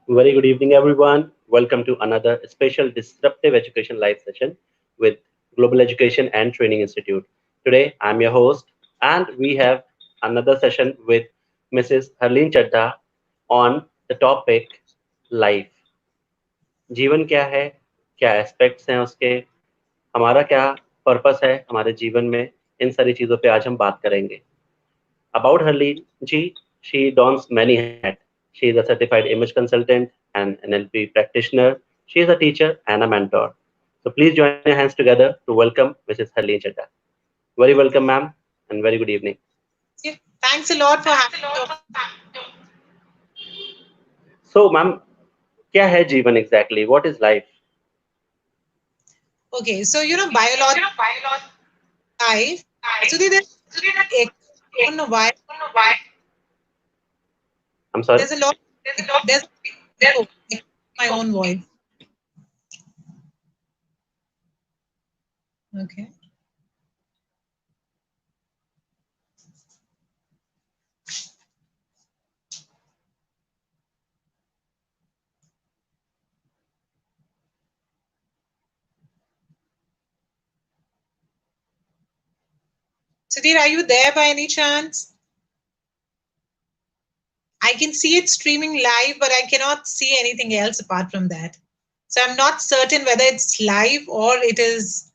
Very good evening, everyone. Welcome to another special disruptive education live session with Global Education and Training Institute. Today, I'm your host, and we have another session with Mrs. Harleen Chaddha on the topic life. जीवन क्या है, क्या aspects हैं उसके, हमारा क्या purpose है हमारे जीवन में, इन सारी चीज़ों पे आज हम बात करेंगे. About Harleen Ji, she dons many hats. She is a certified image consultant, an NLP practitioner. She is a teacher and a mentor. So please join your hands together to welcome Mrs. Harleen Chaddha. Very welcome, ma'am, and very good evening. Yeah, thanks a lot for having me. So, ma'am, क्या है जीवन exactly? What is life? Okay, so biology life. So there's I don't know why I'm sorry. there's a lot. There's oh, my own voice. Okay. Sudhir, are you there by any chance? I can see it streaming live, but I cannot see anything else apart from that. So I'm not certain whether it's live or there's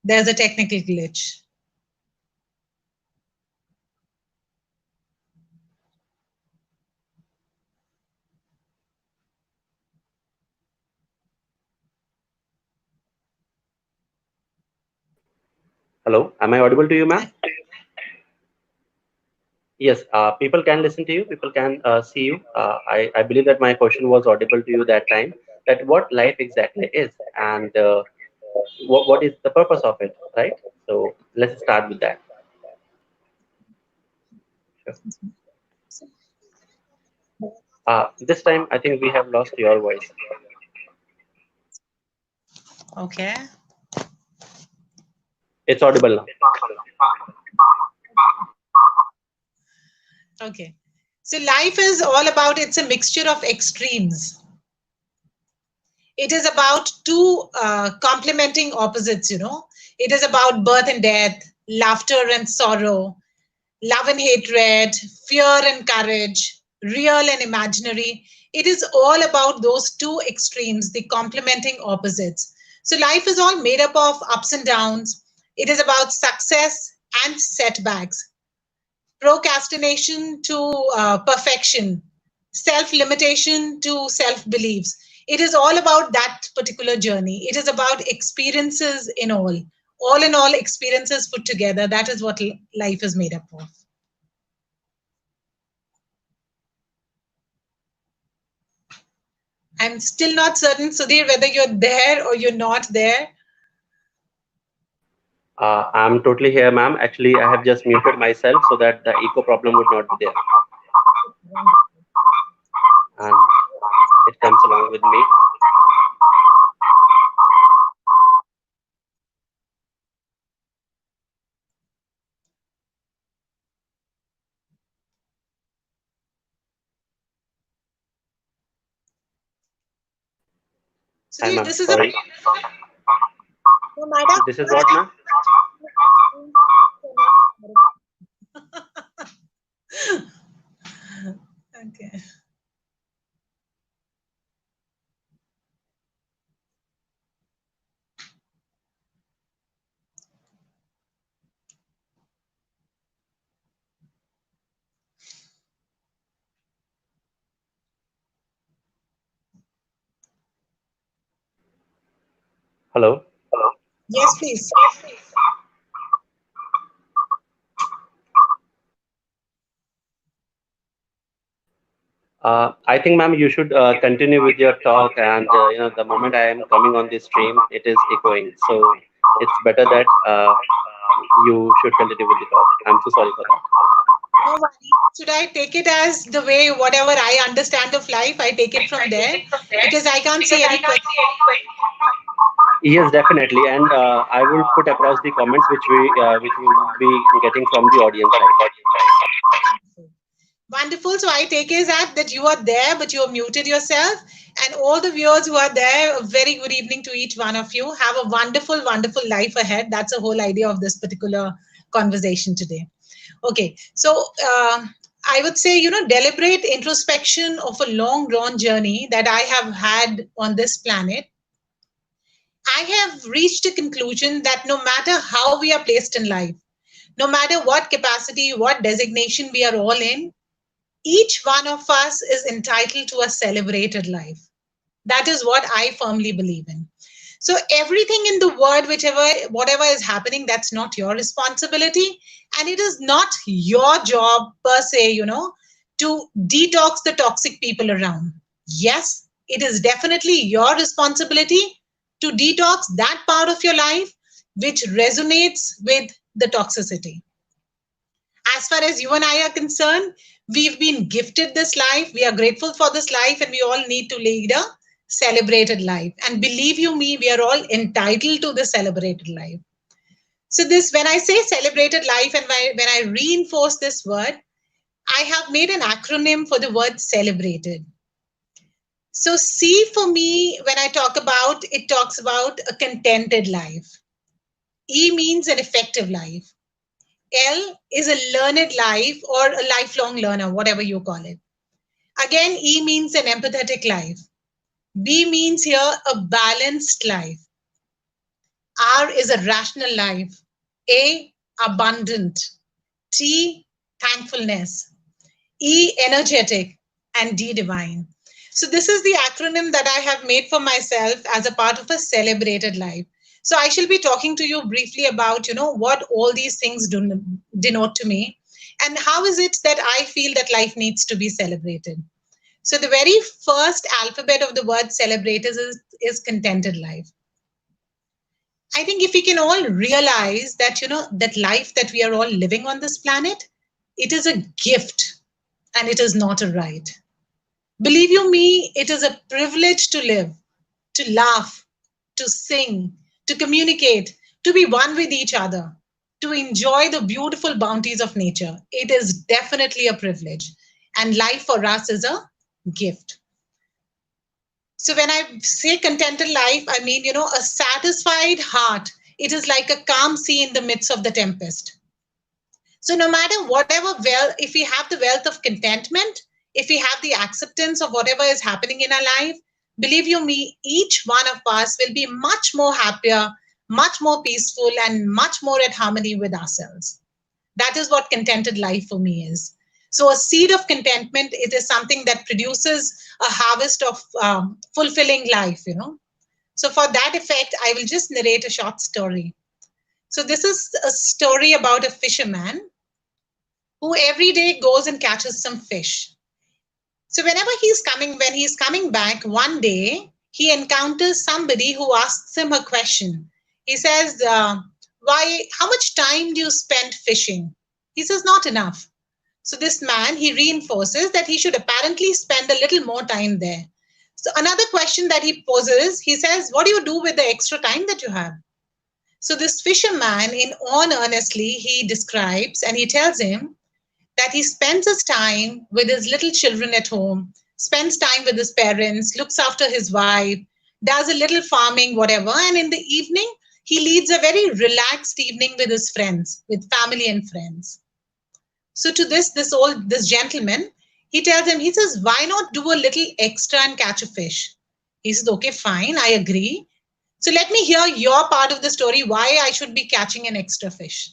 a technical glitch. Hello, am I audible to you, ma'am? Yes, people can listen to you, people can see you. I believe that my question was audible to you that time, that what life exactly is, and what is the purpose of it, right? So let's start with that. Sure. This time, I think we have lost your voice. Okay. It's audible now. Okay. So life is all about, it's a mixture of extremes. It is about two complementing opposites. It is about birth and death, laughter and sorrow, love and hatred, fear and courage, real and imaginary. It is all about those two extremes, the complementing opposites. So life is all made up of ups and downs. It is about success and setbacks, procrastination to perfection, self limitation to self beliefs. It is all about that particular journey. It is about experiences in all. All in all, experiences put together. That is what life is made up of. I'm still not certain, Sudhir, whether you're there or you're not there. I'm totally here, ma'am. Actually, I have just muted myself so that the echo problem would not be there. And it comes along with me. Hi, Sudhir, ma'am. this is Sorry. no matter. This is what, ma'am? Okay. Hello. Yes, please. I think, ma'am, you should continue with your talk. And the moment I am coming on this stream, it is echoing. So it's better that you should continue with the talk. I'm so sorry for that. No worry. Should I take it as the way whatever I understand of life, I take it from there? Because I can't see any question. Yes, definitely. And I will put across the comments which we will be getting from the audience side. Wonderful. So I take it as that you are there, but you have muted yourself. And all the viewers who are there, a very good evening to each one of you. Have a wonderful, wonderful life ahead. That's the whole idea of this particular conversation today. Okay, so I would say, deliberate introspection of a long drawn journey that I have had on this planet. I have reached a conclusion that no matter how we are placed in life, no matter what capacity, what designation we are all in, each one of us is entitled to a celebrated life. That is what I firmly believe in. So everything in the world, whatever is happening, that's not your responsibility. And it is not your job per se, to detox the toxic people around. Yes, it is definitely your responsibility to detox that part of your life which resonates with the toxicity. As far as you and I are concerned, we've been gifted this life. We are grateful for this life, and we all need to lead a celebrated life. And believe you me, we are all entitled to the celebrated life. So, this, when I say celebrated life and when I reinforce this word, I have made an acronym for the word celebrated. So, C for me, when I talk about it, talks about a contented life. E means an effective life. L is a learned life or a lifelong learner, whatever you call it. Again, E means an empathetic life. B means here a balanced life. R is a rational life. A, abundant. T, thankfulness. E, energetic. And D, divine. So this is the acronym that I have made for myself as a part of a celebrated life. So I shall be talking to you briefly about, what all these things do denote to me and how is it that I feel that life needs to be celebrated. So the very first alphabet of the word celebrate is contented life. I think if we can all realize that, that life that we are all living on this planet, it is a gift and it is not a right. Believe you me, it is a privilege to live, to laugh, to sing, to communicate, to be one with each other, to enjoy the beautiful bounties of nature. It is definitely a privilege. And life for us is a gift. So when I say contented life, I mean, a satisfied heart. It is like a calm sea in the midst of the tempest. So no matter whatever, if we have the wealth of contentment, if we have the acceptance of whatever is happening in our life, believe you me, each one of us will be much more happier, much more peaceful, and much more at harmony with ourselves. That is what contented life for me is. So a seed of contentment, it is something that produces a harvest of fulfilling life, So for that effect, I will just narrate a short story. So this is a story about a fisherman who every day goes and catches some fish. So when he's coming back one day, he encounters somebody who asks him a question. He says, how much time do you spend fishing? He says, not enough. So this man, he reinforces that he should apparently spend a little more time there. So another question that he poses, he says, what do you do with the extra time that you have? So this fisherman, in all earnestly, he describes and he tells him that he spends his time with his little children at home, spends time with his parents, looks after his wife, does a little farming, whatever. And in the evening, he leads a very relaxed evening with his friends, with family and friends. So to this gentleman, he tells him, he says, why not do a little extra and catch a fish? He says, okay, fine, I agree. So let me hear your part of the story, why I should be catching an extra fish.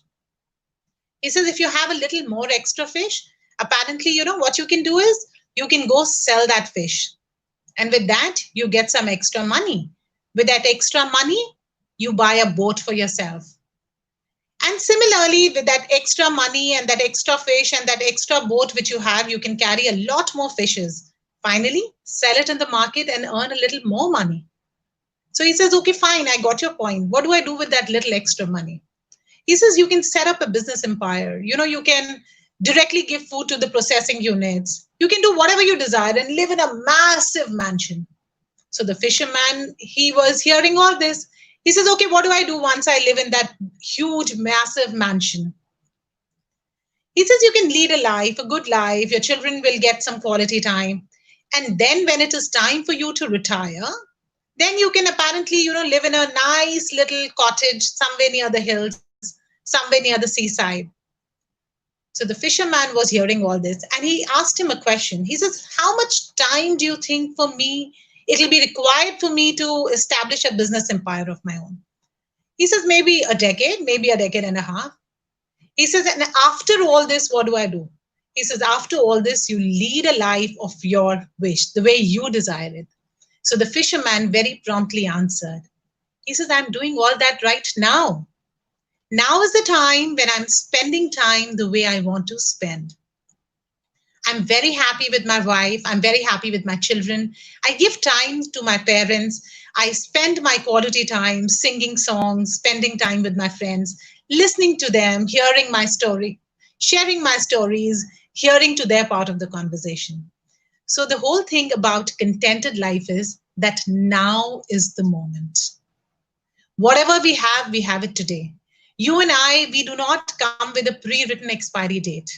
He says, if you have a little more extra fish, apparently, what you can do is you can go sell that fish. And with that, you get some extra money. With that extra money, you buy a boat for yourself. And similarly, with that extra money and that extra fish and that extra boat which you have, you can carry a lot more fishes. Finally, sell it in the market and earn a little more money. So he says, okay, fine, I got your point. What do I do with that little extra money? He says, you can set up a business empire. You can directly give food to the processing units. You can do whatever you desire and live in a massive mansion. So the fisherman, he was hearing all this. He says, okay, what do I do once I live in that huge, massive mansion? He says you can lead a life, a good life, your children will get some quality time. And then when it is time for you to retire, then you can apparently, live in a nice little cottage somewhere near the hills, somewhere near the seaside. So the fisherman was hearing all this and he asked him a question. He says, how much time do you think for me it'll be required for me to establish a business empire of my own? He says, maybe a decade and a half. He says, and after all this, what do I do? He says, after all this, you lead a life of your wish, the way you desire it. So the fisherman very promptly answered. He says, I'm doing all that right now. Now is the time when I'm spending time the way I want to spend. I'm very happy with my wife. I'm very happy with my children. I give time to my parents. I spend my quality time singing songs, spending time with my friends, listening to them, hearing my story, sharing my stories, hearing to their part of the conversation. So the whole thing about contented life is that now is the moment. Whatever we have it today. You and I, we do not come with a pre-written expiry date.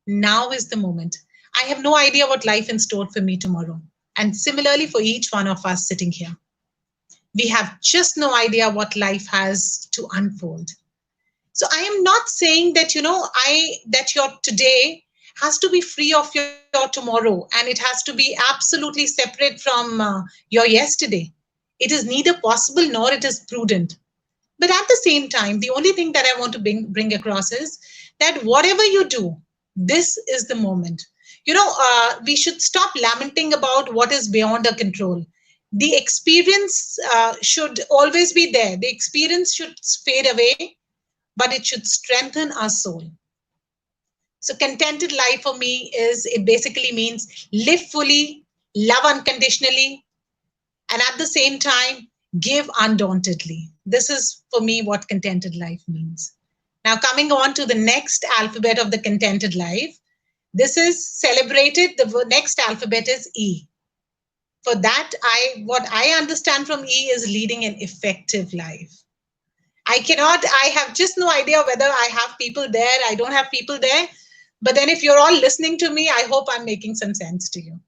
Now is the moment. I have no idea what life in store for me tomorrow. And similarly for each one of us sitting here. We have just no idea what life has to unfold. So I am not saying that, that your today has to be free of your tomorrow and it has to be absolutely separate from your yesterday. It is neither possible nor it is prudent. But at the same time, the only thing that I want to bring across is that whatever you do, this is the moment. We should stop lamenting about what is beyond our control. The experience should always be there. The experience should fade away, but it should strengthen our soul. So contented life for me is, it basically means live fully, love unconditionally, and at the same time, give undauntedly. This is for me what contented life means. Now, coming on to the next alphabet of the contented life, this is celebrated. The next alphabet is E. For that, what I understand from E is leading an effective life. I have just no idea whether I have people there, I don't have people there. But then if you're all listening to me, I hope I'm making some sense to you.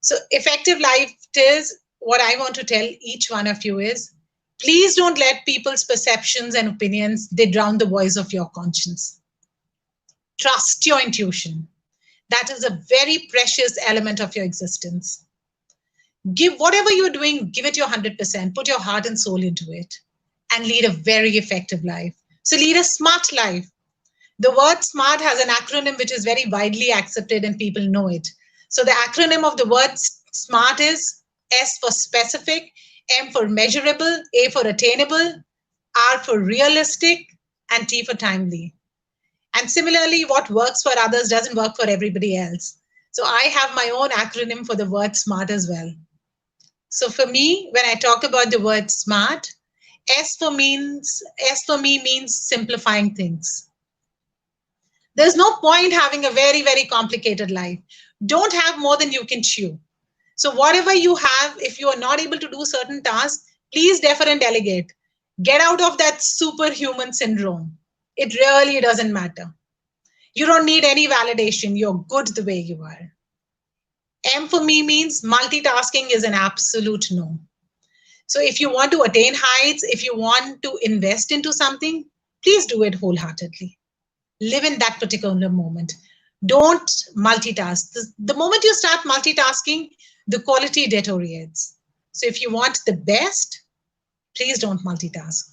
So effective life is what I want to tell each one of you is, please don't let people's perceptions and opinions, they drown the voice of your conscience. Trust your intuition. That is a very precious element of your existence. Give whatever you're doing, give it your 100%, put your heart and soul into it, and lead a very effective life. So lead a smart life. The word SMART has an acronym which is very widely accepted and people know it. So the acronym of the word SMART is S for specific, M for measurable, A for attainable, R for realistic, and T for timely. And similarly, what works for others doesn't work for everybody else. So I have my own acronym for the word SMART as well. So for me, when I talk about the word SMART, S for me means simplifying things. There's no point having a very, very complicated life. Don't have more than you can chew. So whatever you have, if you are not able to do certain tasks, please defer and delegate. Get out of that superhuman syndrome. It really doesn't matter. You don't need any validation. You're good the way you are. M for me means multitasking is an absolute no. So if you want to attain heights, if you want to invest into something, please do it wholeheartedly. Live in that particular moment. Don't multitask. The moment you start multitasking, the quality deteriorates. So if you want the best, please don't multitask.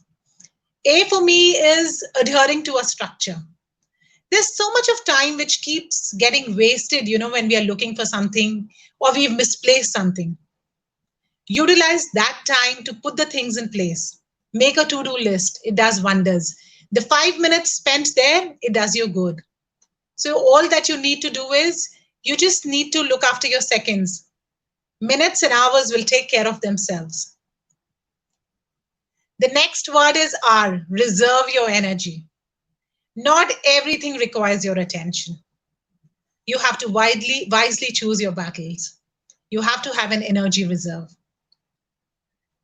A for me is adhering to a structure. There's so much of time which keeps getting wasted, when we are looking for something or we've misplaced something. Utilize that time to put the things in place. Make a to-do list. It does wonders. The 5 minutes spent there, it does you good. So all that you need to do is, you just need to look after your seconds. Minutes and hours will take care of themselves. The next word is R, reserve your energy. Not everything requires your attention. You have to wisely choose your battles. You have to have an energy reserve.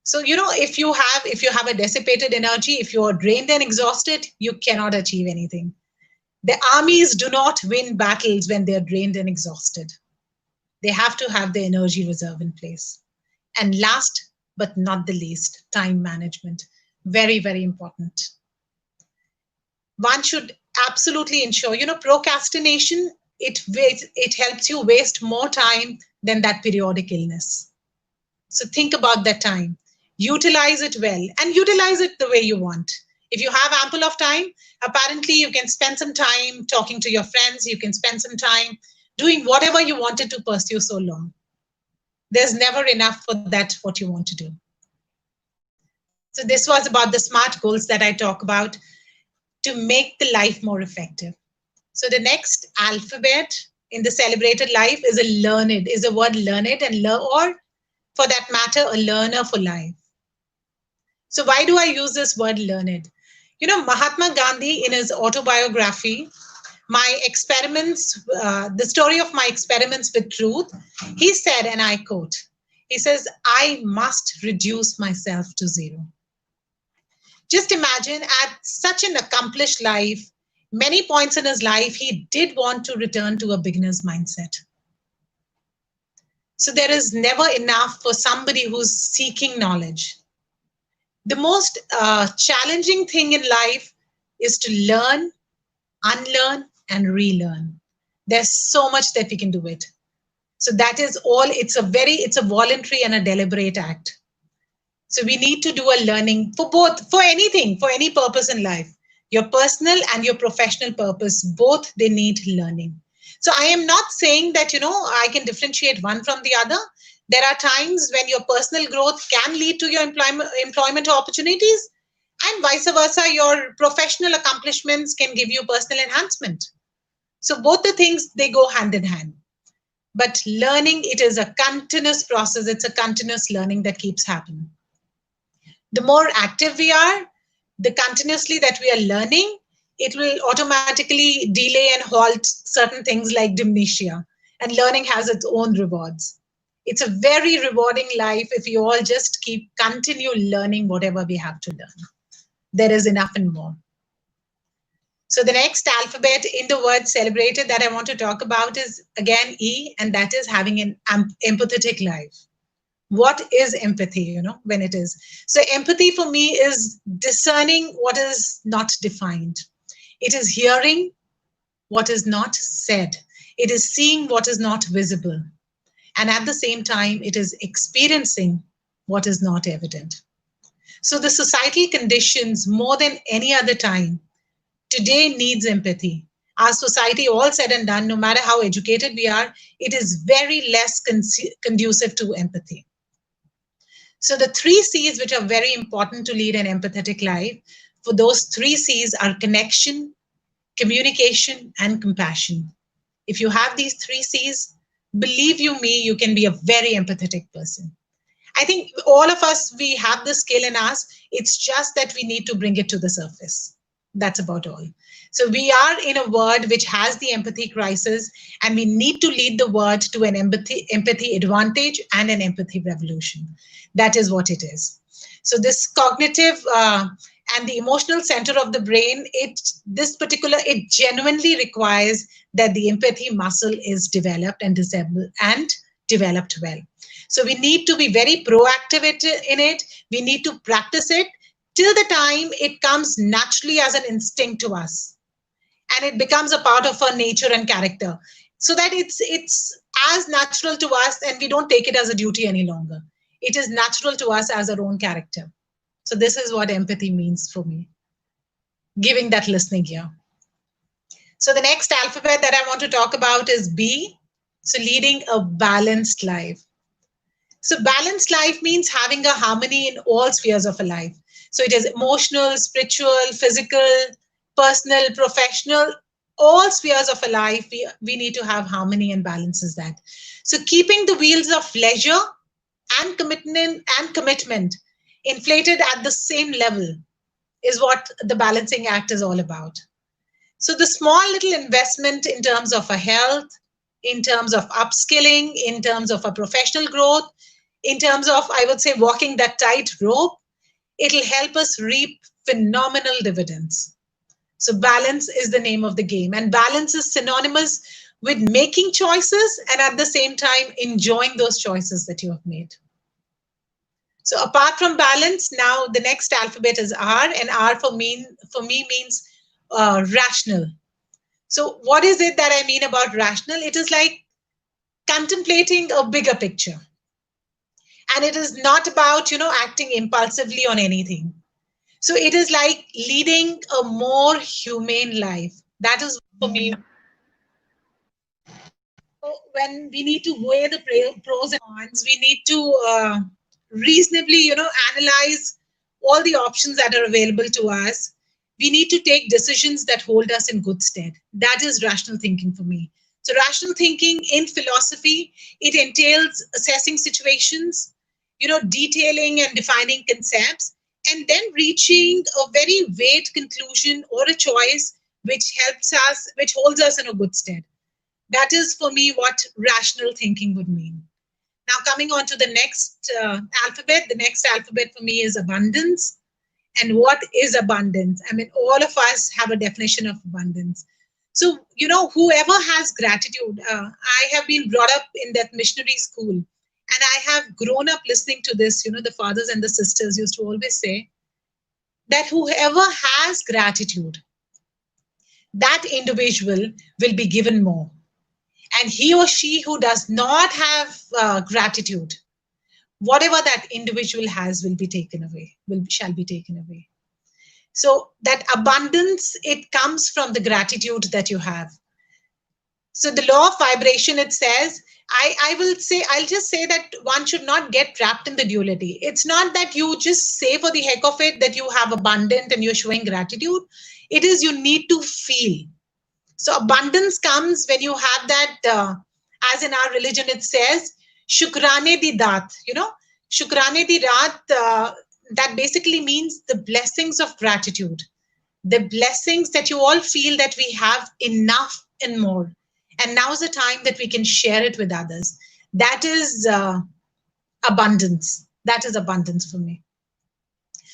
So, if you have a dissipated energy, if you're drained and exhausted, you cannot achieve anything. The armies do not win battles when they're drained and exhausted. They have to have the energy reserve in place. And last but not the least, time management. Very, very important. One should absolutely ensure, procrastination, it helps you waste more time than that periodic illness. So think about that time. Utilize it well and utilize it the way you want. If you have ample of time, apparently you can spend some time talking to your friends, you can spend some time doing whatever you wanted to pursue so long. There's never enough for that, what you want to do. So this was about the SMART goals that I talk about to make the life more effective. So the next alphabet in the celebrated life is a word learned and or for that matter, a learner for life. So why do I use this word learned? Mahatma Gandhi in his autobiography, the story of my experiments with truth, he said, and I quote, he says, I must reduce myself to zero. Just imagine at such an accomplished life, many points in his life, he did want to return to a beginner's mindset. So there is never enough for somebody who's seeking knowledge. The most challenging thing in life is to learn, unlearn, and relearn. There's so much that we can do it. So that is all. It's a voluntary and a deliberate act. So we need to do a learning for both, for anything, for any purpose in life. Your personal and your professional purpose, both they need learning. So I am not saying that, I can differentiate one from the other. There are times when your personal growth can lead to your employment opportunities, and vice versa, your professional accomplishments can give you personal enhancement. So both the things, they go hand in hand. But learning, it is a continuous process. It's a continuous learning that keeps happening. The more active we are, the continuously that we are learning, it will automatically delay and halt certain things like dementia. And learning has its own rewards. It's a very rewarding life if you all just continue learning whatever we have to learn. There is enough and more. So the next alphabet in the word celebrated that I want to talk about is again E, and that is having an empathetic life. What is empathy, when it is? So empathy for me is discerning what is not defined. It is hearing what is not said. It is seeing what is not visible. And at the same time, it is experiencing what is not evident. So the societal conditions, more than any other time, today needs empathy. Our society, all said and done, no matter how educated we are, it is very less conducive to empathy. So the 3 C's, which are very important to lead an empathetic life, for those 3 C's are connection, communication, and compassion. If you have these 3 C's, believe you me, you can be a very empathetic person. I think all of us, we have the skill in us. It's just that we need to bring it to the surface. That's about all. So we are in a world which has the empathy crisis, and we need to lead the world to an empathy advantage and an empathy revolution. That is what it is. So this cognitive and the emotional center of the brain, it genuinely requires that the empathy muscle is developed and developed well. So we need to be very proactive in it. We need to practice it till the time it comes naturally as an instinct to us, and it becomes a part of our nature and character, so that it's as natural to us, and we don't take it as a duty any longer. It is natural to us as our own character. So this is what empathy means for me, giving that listening here. So the next alphabet that I want to talk about is B. So leading a balanced life. So balanced life means having a harmony in all spheres of a life. So it is emotional, spiritual, physical, personal, professional, all spheres of a life. We need to have harmony and balances that. So keeping the wheels of leisure and commitment inflated at the same level is what the balancing act is all about. So the small little investment in terms of a health, in terms of upskilling, in terms of a professional growth, in terms of, I would say, walking that tight rope, it'll help us reap phenomenal dividends. So balance is the name of the game, and balance is synonymous with making choices and at the same time enjoying those choices that you have made. So apart from balance, now the next alphabet is R, and R for me means rational. So what is it that I mean about rational? It is like contemplating a bigger picture, and it is not about acting impulsively on anything. So it is like leading a more humane life. That is for me. So when we need to weigh the pros and cons, we need to reasonably, analyze all the options that are available to us. We need to take decisions that hold us in good stead. That is rational thinking for me. So rational thinking in philosophy, it entails assessing situations, detailing and defining concepts, and then reaching a very vague conclusion or a choice which helps us, which holds us in a good stead. That is for me what rational thinking would mean. Now, coming on to the next alphabet, the next alphabet for me is abundance. And what is abundance? I mean, all of us have a definition of abundance. So, whoever has gratitude, I have been brought up in that missionary school, and I have grown up listening to this. The fathers and the sisters used to always say that whoever has gratitude, that individual will be given more, and he or she who does not have gratitude, whatever that individual has will be taken away, will shall be taken away. So that abundance, it comes from the gratitude that you have. So the law of vibration, it says, I'll just say that one should not get trapped in the duality. It's not that you just say for the heck of it that you have abundant and you're showing gratitude. It is you need to feel. So abundance comes when you have that, as in our religion, it says, Shukrane di dat, Shukrane di rat, that basically means the blessings of gratitude, the blessings that you all feel that we have enough and more. And now's the time that we can share it with others. That is abundance. That is abundance for me.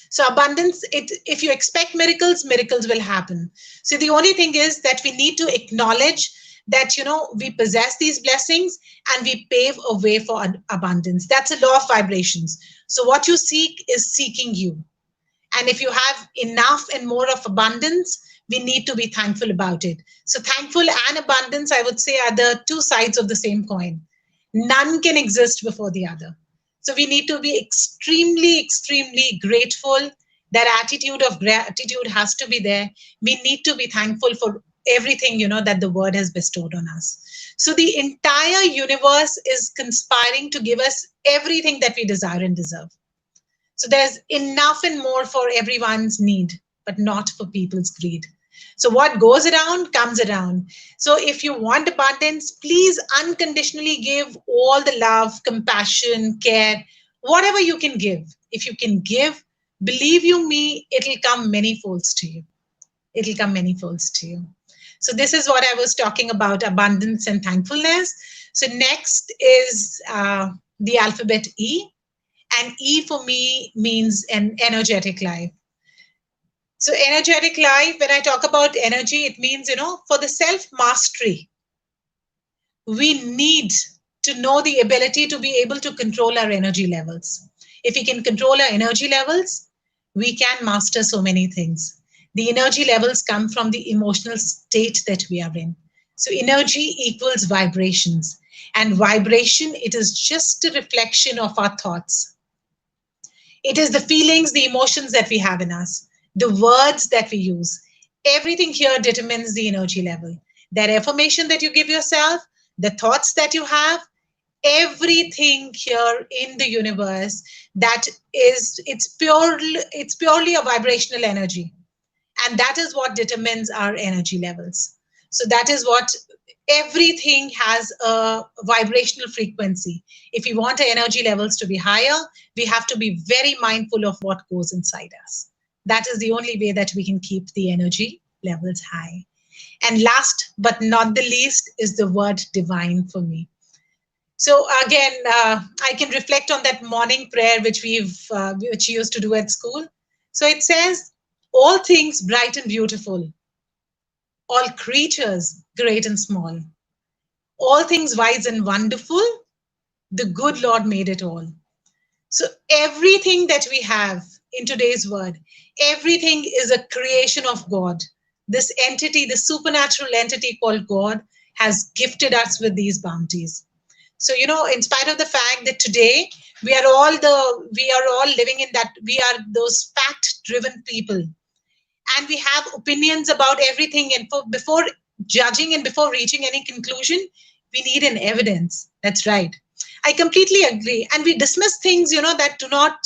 So abundance, if you expect miracles, miracles will happen. So the only thing is that we need to acknowledge that we possess these blessings and we pave a way for abundance. That's a law of vibrations. So what you seek is seeking you. And if you have enough and more of abundance, we need to be thankful about it. So thankful and abundance, I would say, are the two sides of the same coin. None can exist before the other. So we need to be extremely, extremely grateful. That attitude of gratitude has to be there. We need to be thankful for everything, that the word has bestowed on us. So the entire universe is conspiring to give us everything that we desire and deserve. So there's enough and more for everyone's need, but not for people's greed. So what goes around comes around. So if you want abundance, please unconditionally give all the love, compassion, care, whatever you can give. If you can give, believe you me, it'll come many folds to you. It'll come many folds to you. So this is what I was talking about, abundance and thankfulness. So next is the alphabet E. And E for me means an energetic life. So energetic life, when I talk about energy, it means, for the self-mastery, we need to know the ability to be able to control our energy levels. If we can control our energy levels, we can master so many things. The energy levels come from the emotional state that we are in. So energy equals vibrations. And vibration, it is just a reflection of our thoughts. It is the feelings, the emotions that we have in us, the words that we use. Everything here determines the energy level. That affirmation that you give yourself, the thoughts that you have, everything here in the universe, it's purely a vibrational energy. And that is what determines our energy levels. So that is what everything has a vibrational frequency. If we want our energy levels to be higher, we have to be very mindful of what goes inside us. That is the only way that we can keep the energy levels high. And last but not the least is the word divine for me. So again, I can reflect on that morning prayer which we used to do at school. So it says, all things bright and beautiful, all creatures, great and small, all things wise and wonderful, the good Lord made it all. So everything that we have in today's world, everything is a creation of God. This entity, the supernatural entity called God, has gifted us with these bounties. So, in spite of the fact that today we are all living in that, we are those fact driven people, and we have opinions about everything, and before judging and before reaching any conclusion, we need an evidence. That's right. I completely agree, and we dismiss things, that do not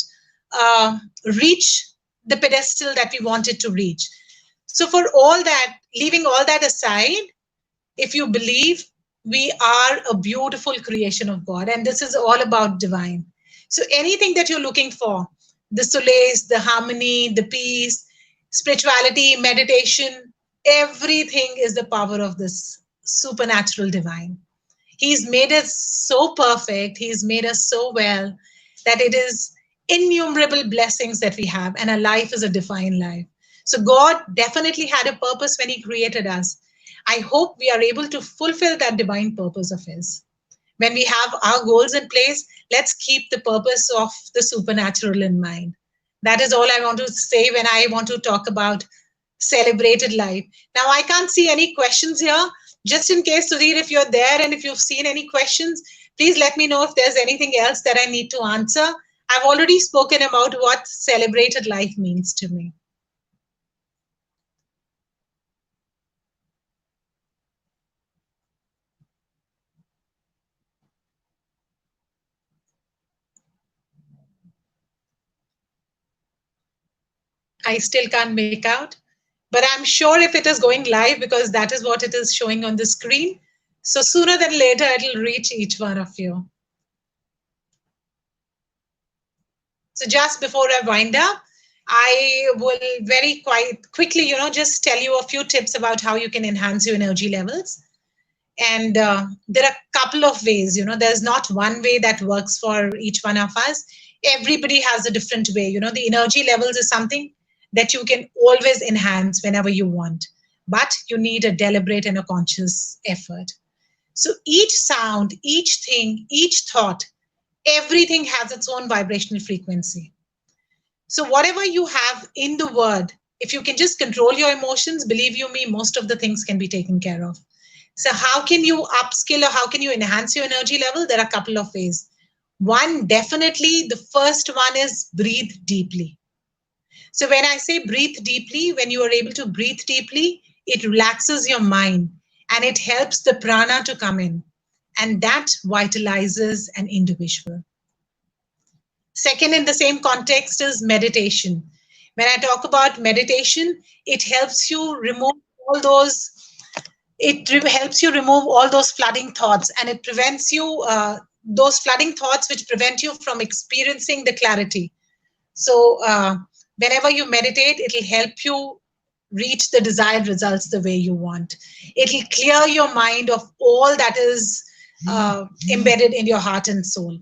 uh, reach the pedestal that we wanted to reach. So for all that, leaving all that aside, if you believe, we are a beautiful creation of God, and this is all about divine. So anything that you're looking for, the solace, the harmony, the peace, spirituality, meditation, everything is the power of this supernatural divine. He's made us so perfect, He's made us so well, that it is innumerable blessings that we have, and our life is a divine life. So, God definitely had a purpose when He created us. I hope we are able to fulfill that divine purpose of His. When we have our goals in place, let's keep the purpose of the supernatural in mind. That is all I want to say when I want to talk about celebrated life. Now, I can't see any questions here. Just in case, Sudhir, if you're there and if you've seen any questions, please let me know if there's anything else that I need to answer. I've already spoken about what celebrated life means to me. I still can't make out, but I'm sure if it is going live, because that is what it is showing on the screen. So sooner than later, it'll reach each one of you. So just before I wind up, I will very quite quickly, just tell you a few tips about how you can enhance your energy levels. And there are a couple of ways. There's not one way that works for each one of us. Everybody has a different way. The energy levels is something that you can always enhance whenever you want, but you need a deliberate and a conscious effort. So each sound, each thing, each thought, everything has its own vibrational frequency. So whatever you have in the word, if you can just control your emotions, believe you me, most of the things can be taken care of. So how can you upskill or how can you enhance your energy level? There are a couple of ways. One, definitely, the first one is breathe deeply. So when I say breathe deeply, when you are able to breathe deeply, it relaxes your mind and it helps the prana to come in, and that vitalizes an individual. Second, in the same context, is meditation. When I talk about meditation, it helps you remove all those helps you remove all those flooding thoughts, and it prevents you those flooding thoughts which prevent you from experiencing the clarity. So whenever you meditate, it'll help you reach the desired results the way you want. It'll clear your mind of all that is embedded in your heart and soul.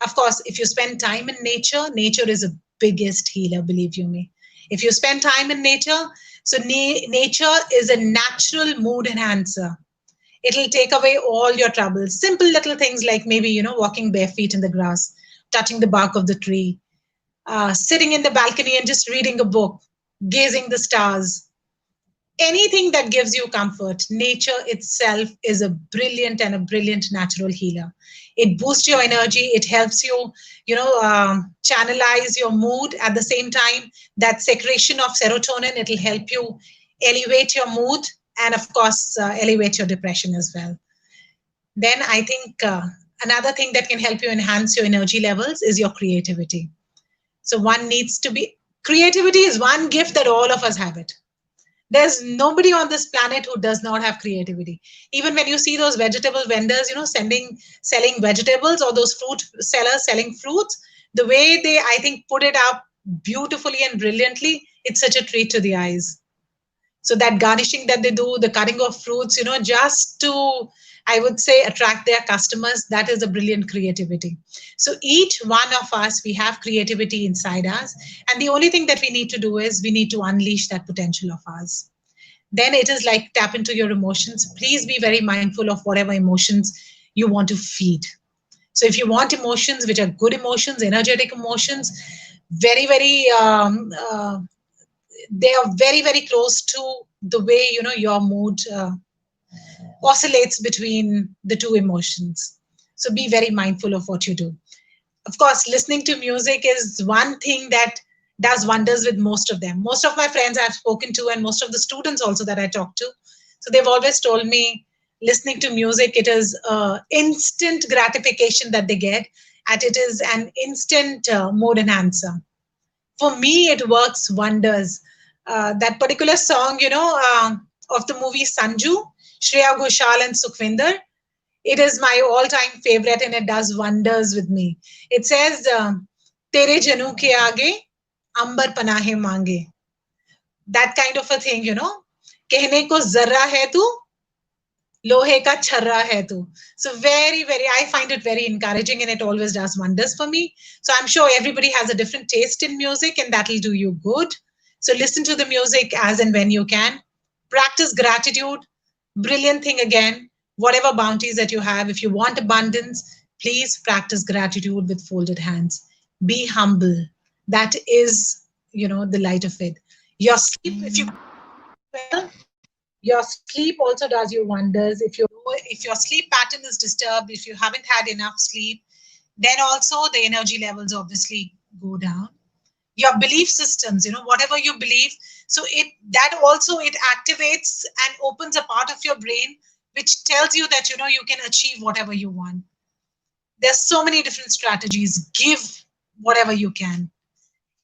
Of course, if you spend time in nature, nature is a biggest healer, believe you me. If you spend time in nature, so nature is a natural mood enhancer. It'll take away all your troubles. Simple little things like maybe, walking bare feet in the grass, touching the bark of the tree, sitting in the balcony and just reading a book, gazing the stars, anything that gives you comfort. Nature itself is a brilliant natural healer. It boosts your energy. It helps you, channelize your mood. At the same time, that secretion of serotonin, it'll help you elevate your mood, and of course, elevate your depression as well. Then I think another thing that can help you enhance your energy levels is your creativity. So one needs to be, creativity is one gift that all of us have it. There's nobody on this planet who does not have creativity. Even when you see those vegetable vendors, selling vegetables, or those fruit sellers selling fruits, the way they, I think, put it up beautifully and brilliantly, it's such a treat to the eyes. So that garnishing that they do, the cutting of fruits, just to, I would say, attract their customers, that is a brilliant creativity. So each one of us, we have creativity inside us, and the only thing that we need to do is we need to unleash that potential of ours. then it is like tap into your emotions. Please be very mindful of whatever emotions you want to feed. So if you want emotions which are good emotions, energetic emotions, very, very, they are very, very close to the way, your mood oscillates between the two emotions. So be very mindful of what you do. Of course, listening to music is one thing that does wonders with most of them. Most of my friends I've spoken to, and most of the students also that I talk to, so they've always told me listening to music, it is instant gratification that they get, and it is an instant mood enhancer. For me, it works wonders. That particular song, of the movie Sanju, Shreya Ghoshal and Sukhvinder, it is my all-time favorite, and it does wonders with me. It says, "Tere janu ke aage, ambar panahe mange." That kind of a thing, कहने को जर्रा है तू, लोहे का छर्रा है तू. So very, very, I find it very encouraging, and it always does wonders for me. So I'm sure everybody has a different taste in music, and that'll do you good. So listen to the music as and when you can. Practice gratitude. Brilliant thing again. Whatever bounties that you have, if you want abundance, please practice gratitude with folded hands. Be humble. That is, the light of it. Your sleep, if you well, your sleep also does you wonders. If your sleep pattern is disturbed, if you haven't had enough sleep, then also the energy levels obviously go down. Your belief systems, whatever you believe, so it activates and opens a part of your brain which tells you that you can achieve whatever you want. There's so many different strategies. Give whatever you can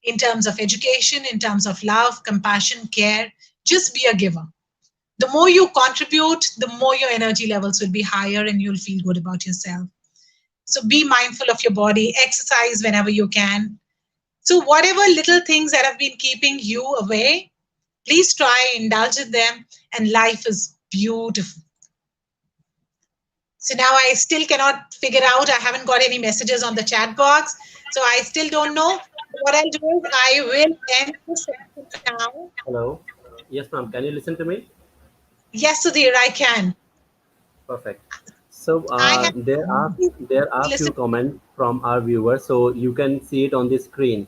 in terms of education, in terms of love, compassion, care. Just be a giver. The more you contribute, the more your energy levels will be higher, and you'll feel good about yourself. So be mindful of your body, exercise whenever you can. So whatever little things that have been keeping you away, please try, indulge in them, and life is beautiful. So now I still cannot figure out, I haven't got any messages on the chat box. So I still don't know. What I'll do is I will end the session now. Hello. Yes, ma'am. Can you listen to me? Yes, Sudhir, I can. Perfect. So I have there are few listened. comments from our viewers, so you can see it on the screen.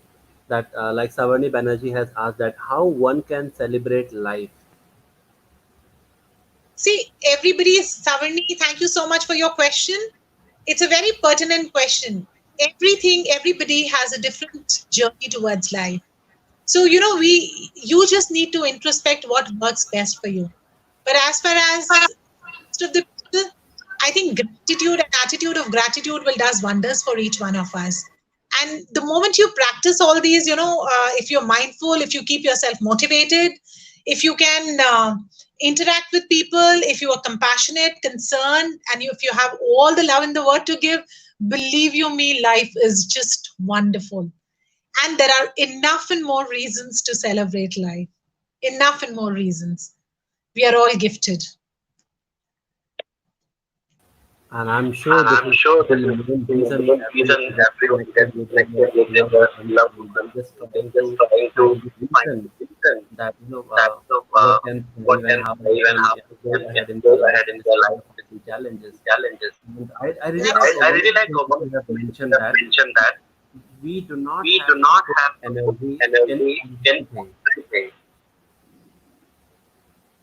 That like Savarni Banerjee has asked that how one can celebrate life. See, everybody, Savarni, thank you so much for your question. It's a very pertinent question. Everybody has a different journey towards life. So, you just need to introspect what works best for you. But as far as most of the people, I think gratitude and attitude of gratitude will does wonders for each one of us. And the moment you practice all these, if you're mindful, if you keep yourself motivated, if you can interact with people, if you are compassionate, concerned, and if you have all the love in the world to give, believe you me, life is just wonderful. And there are enough and more reasons to celebrate life. Enough and more reasons. We are all gifted. And I'm And sure this I'm is sure the this is main the reason main everyone reason gets everyone connected gets with their connected with loved their ones, loved and ones. they're just They're trying just to trying to find the find reason the reason that that what can what thrive and can how they thrive and can how go they can ahead in go their life ahead in in their spite life of with all the challenges. challenges. And I really like I one of really the like things one you of have the things you mentioned have that mentioned that we do not we have do to not put have to put energy in energy in everything. everything.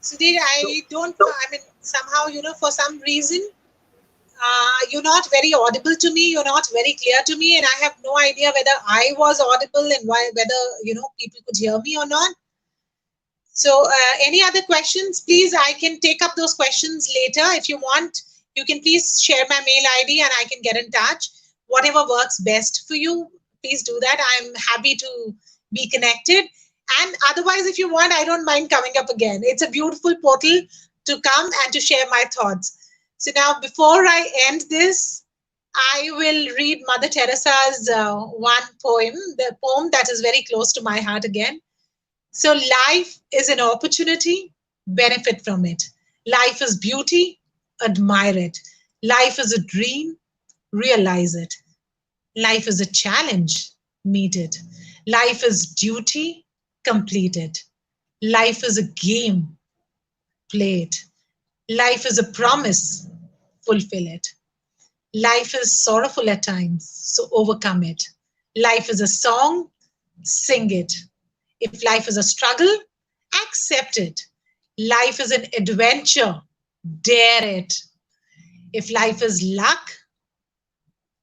Sudhir, So I don't know. I mean, somehow, for some reason, you're not very audible to me. You're not very clear to me, and I have no idea whether I was audible and whether people could hear me or not. So, any other questions? Please, I can take up those questions later if you want. You can please share my mail ID, and I can get in touch. Whatever works best for you, please do that. I'm happy to be connected. And otherwise, if you want, I don't mind coming up again. It's a beautiful portal to come and to share my thoughts. So now, before I end this, I will read Mother Teresa's one poem, the poem that is very close to my heart again. So, life is an opportunity, benefit from it. Life is beauty, admire it. Life is a dream, realize it. Life is a challenge, meet it. Life is duty, complete it. Life is a game, play it. Life is a promise, fulfill it. Life is sorrowful at times, so overcome it. Life is a song, sing it. If life is a struggle, accept it. Life is an adventure, dare it. If life is luck,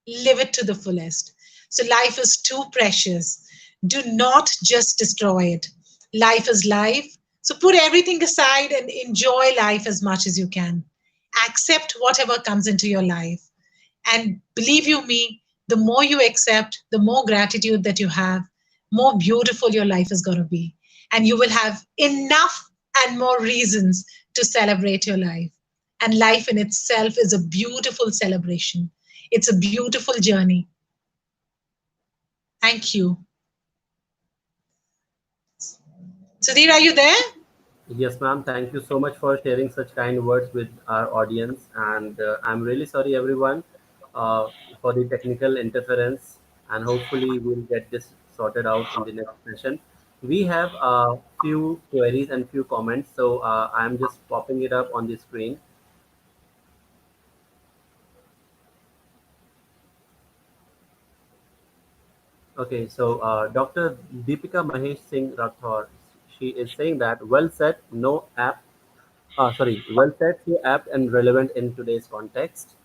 live it to the fullest. So life is too precious. Do not just destroy it. Life is life. So put everything aside and enjoy life as much as you can. Accept whatever comes into your life. And believe you me, the more you accept, the more gratitude that you have, more beautiful your life is going to be. And you will have enough and more reasons to celebrate your life. And life in itself is a beautiful celebration. It's a beautiful journey. Thank you. Sudhir, are you there? Yes, ma'am. Thank you so much for sharing such kind words with our audience. And I'm really sorry, everyone, uh, for the technical interference. And hopefully, we'll get this sorted out in the next session. We have a few queries and few comments. So I'm just popping it up on the screen. Okay, so Dr. Deepika Mahesh Singh Rathore, she is saying that well said, no app. Well said, so apt and relevant in today's context.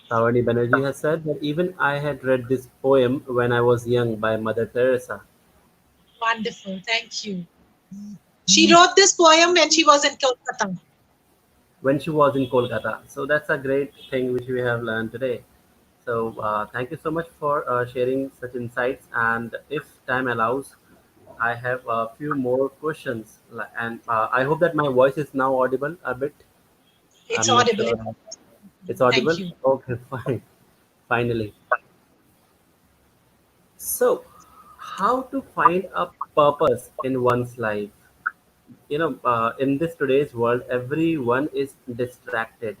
Savani Banerjee has said that even I had read this poem when I was young by Mother Teresa Wonderful. Thank you. She wrote this poem when she was in Kolkata. when she was in Kolkata. So that's a great thing which we have learned today. So thank you so much for sharing such insights. And if time allows, I have a few more questions. And I hope that my voice is now audible a bit. It's I'm not audible. sure. It's Thank audible? you. Okay, fine. Finally. So, how to find a purpose in one's life? In this today's world, everyone is distracted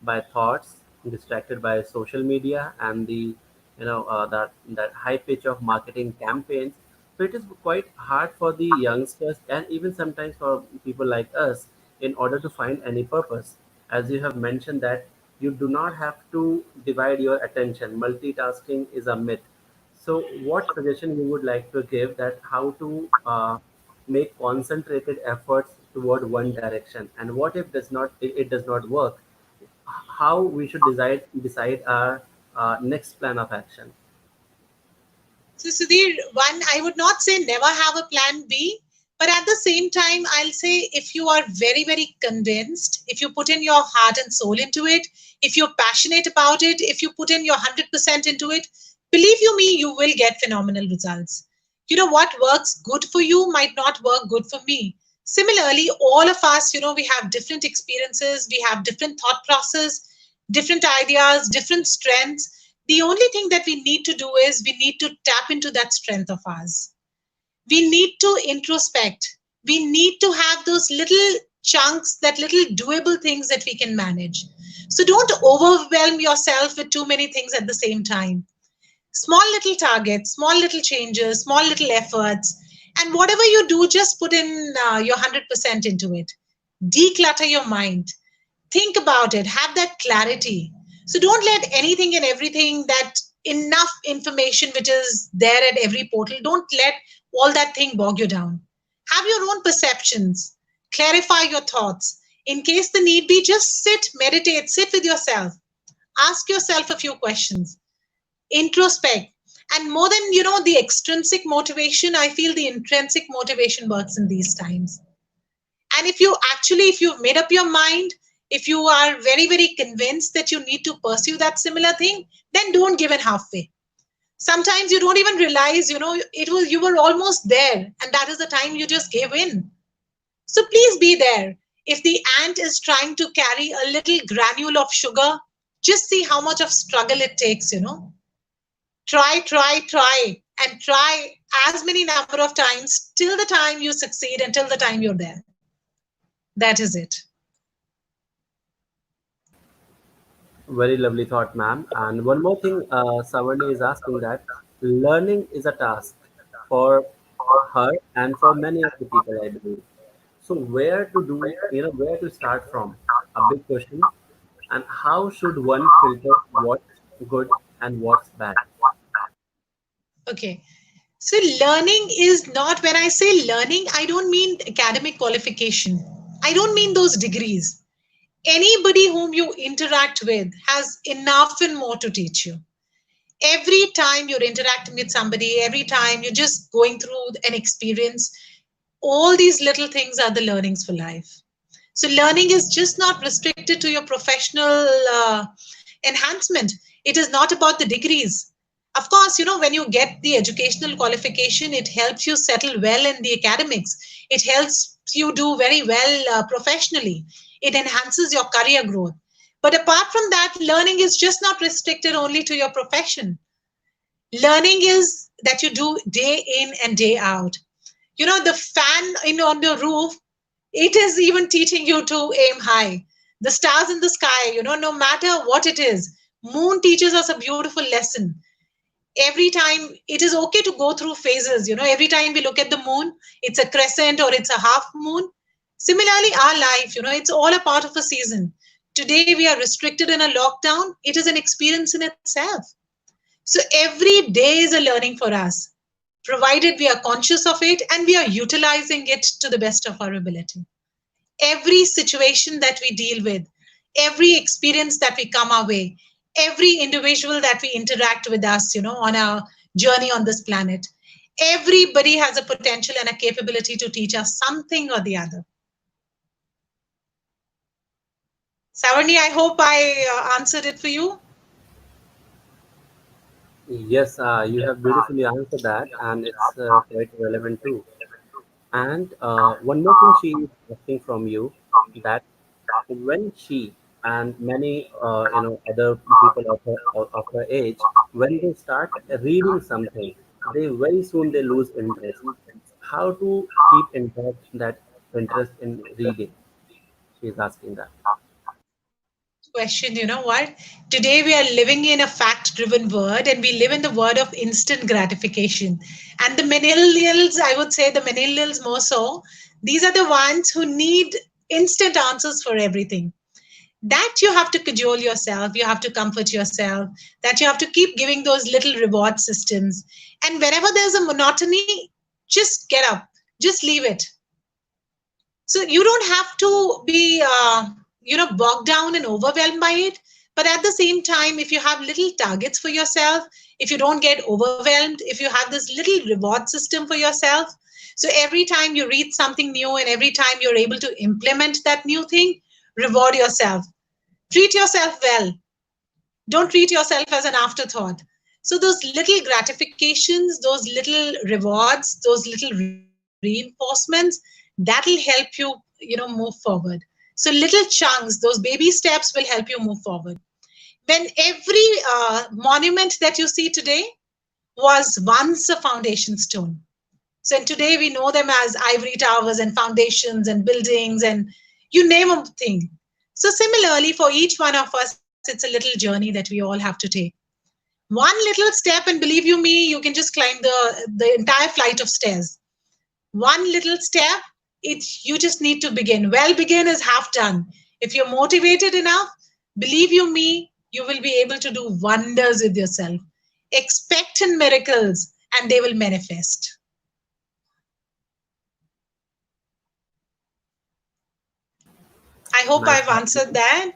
by thoughts, distracted by social media and the that high pitch of marketing campaigns. So it is quite hard for the youngsters and even sometimes for people like us in order to find any purpose. As you have mentioned that you do not have to divide your attention. Multitasking is a myth. So, what suggestion you would like to give that how to make concentrated efforts toward one direction, and what if it does not work? How we should decide our next plan of action? So, Sudhir, one, I would not say never have a plan B, but at the same time, I'll say if you are very, very convinced, if you put in your heart and soul into it, if you're passionate about it, if you put in your 100% into it, believe you me, you will get phenomenal results. You know, what works good for you might not work good for me. Similarly, all of us, we have different experiences, we have different thought process, different ideas, different strengths. The only thing that we need to do is we need to tap into that strength of ours. We need to introspect. We need to have those little chunks, that little doable things that we can manage. So don't overwhelm yourself with too many things at the same time. Small little targets, small little changes, small little efforts, and whatever you do, just put in your 100% into it. Declutter your mind, think about it, have that clarity. So don't let anything and everything, that enough information which is there at every portal, don't let all that thing bog you down. Have your own perceptions, clarify your thoughts. In case the need be, just sit, meditate, sit with yourself, ask yourself a few questions, introspect. And more than the extrinsic motivation, I feel the intrinsic motivation works in these times. And if you've made up your mind, if you are very, very convinced that you need to pursue that similar thing, then don't give in halfway. Sometimes you don't even realize, you were almost there, and that is the time you just gave in. So please be there. If the ant is trying to carry a little granule of sugar, just see how much of struggle it takes. Try, and try as many number of times till the time you succeed, until the time you're there. That is it. Very lovely thought, ma'am. And one more thing, Savarni is asking that learning is a task for her and for many of the people, I believe. So where to do, where to start from? A big question. And how should one filter what's good and what's bad? Okay. So learning is not, when I say learning, I don't mean academic qualification. I don't mean those degrees. Anybody whom you interact with has enough and more to teach you. Every time you're interacting with somebody, every time you're just going through an experience, all these little things are the learnings for life. So learning is just not restricted to your professional enhancement. It is not about the degrees. Of course, when you get the educational qualification, it helps you settle well in the academics. It helps you do very well professionally. It enhances your career growth. But apart from that, learning is just not restricted only to your profession. Learning is that you do day in and day out. The fan in on the roof, it is even teaching you to aim high. The stars in the sky, no matter what it is, moon teaches us a beautiful lesson. Every time it is okay to go through phases. Every time we look at the moon, it's a crescent or it's a half moon. Similarly, our life, it's all a part of a season. Today we are restricted in a lockdown. It is an experience in itself. So every day is a learning for us, provided we are conscious of it and we are utilizing it to the best of our ability. Every situation that we deal with, every experience that we come our way, every individual that we interact with us, on our journey on this planet, everybody has a potential and a capability to teach us something or the other. Savarni, I hope I answered it for you. Yes, you have beautifully answered that, and it's quite relevant too. And one more thing she is asking from you, that when she and many other people of her age, when they start reading something, they very soon they lose interest. How to keep intact that interest in reading? She is asking that. Question, you know what? Today we are living in a fact driven world and we live in the world of instant gratification. And the millennials, I would say the millennials more so, these are the ones who need instant answers for everything. That you have to cajole yourself, you have to comfort yourself, that you have to keep giving those little reward systems. And whenever there's a monotony, just get up, just leave it. So you don't have to be bogged down and overwhelmed by it. But at the same time, if you have little targets for yourself, if you don't get overwhelmed, if you have this little reward system for yourself, so every time you read something new and every time you're able to implement that new thing, reward yourself. Treat yourself well. Don't treat yourself as an afterthought. So those little gratifications, those little rewards, those little reinforcements, that'll help you, move forward. So little chunks, those baby steps will help you move forward. When every monument that you see today was once a foundation stone. So and today we know them as ivory towers and foundations and buildings and you name a thing. So similarly, for each one of us, it's a little journey that we all have to take. One little step, and believe you me, you can just climb the entire flight of stairs. One little step, you just need to begin. Well, begin is half done. If you're motivated enough, believe you me, you will be able to do wonders with yourself. Expect in miracles, and they will manifest. I hope Nice. I've answered that.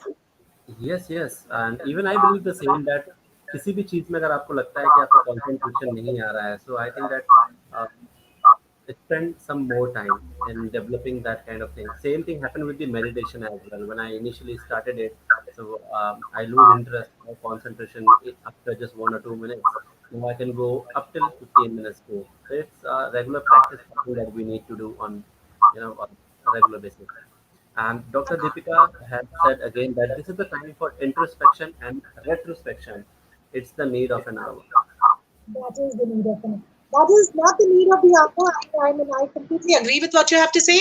Yes yes and even I believe the same that किसी भी चीज में अगर आपको लगता है कि आपका कंसंट्रेशन नहीं आ रहा है, so I think that spend some more time in developing that kind of thing. Same thing happened with the meditation as well. When I initially started it, so I lose interest or concentration after just 1 or 2 minutes. Now I can go up till 15 minutes too. So it's regular practice, something that we need to do on a regular basis. And Dr. Deepika has said again that this is the time for introspection and retrospection. It's the need of an hour. That is the need of an. That is not the need of the hour. I mean, I completely agree with what you have to say.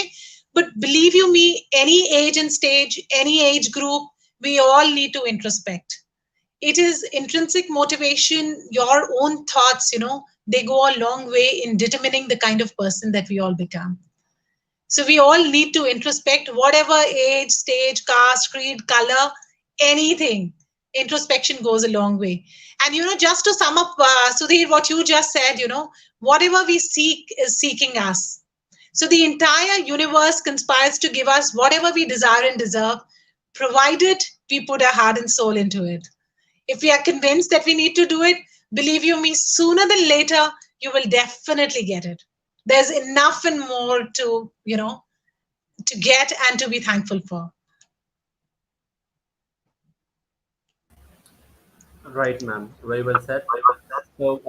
But believe you me, any age and stage, any age group, we all need to introspect. It is intrinsic motivation, your own thoughts, they go a long way in determining the kind of person that we all become. So we all need to introspect, whatever age, stage, caste, creed, color, anything. Introspection goes a long way. And just to sum up, Sudhir, what you just said, whatever we seek is seeking us. So the entire universe conspires to give us whatever we desire and deserve, provided we put our heart and soul into it. If we are convinced that we need to do it, believe you me, sooner than later, you will definitely get it. There's enough and more to get and to be thankful for. Right, ma'am. Very well said. So,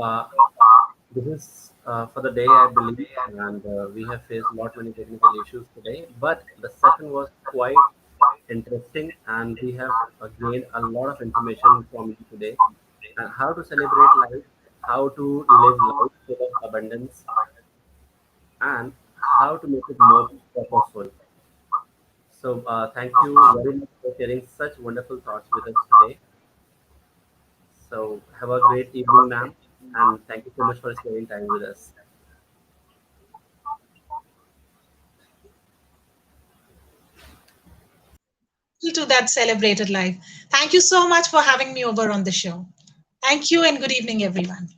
this is for the day, I believe, and we have faced lot many technical issues today. But the session was quite interesting, and we have gained a lot of information from you today. How to celebrate life, how to live life full of abundance, and how to make it more purposeful. So, thank you very much for sharing such wonderful thoughts with us today. So, have a great evening, ma'am, and thank you so much for spending time with us. To that celebrated life. Thank you so much for having me over on the show. Thank you and good evening, everyone.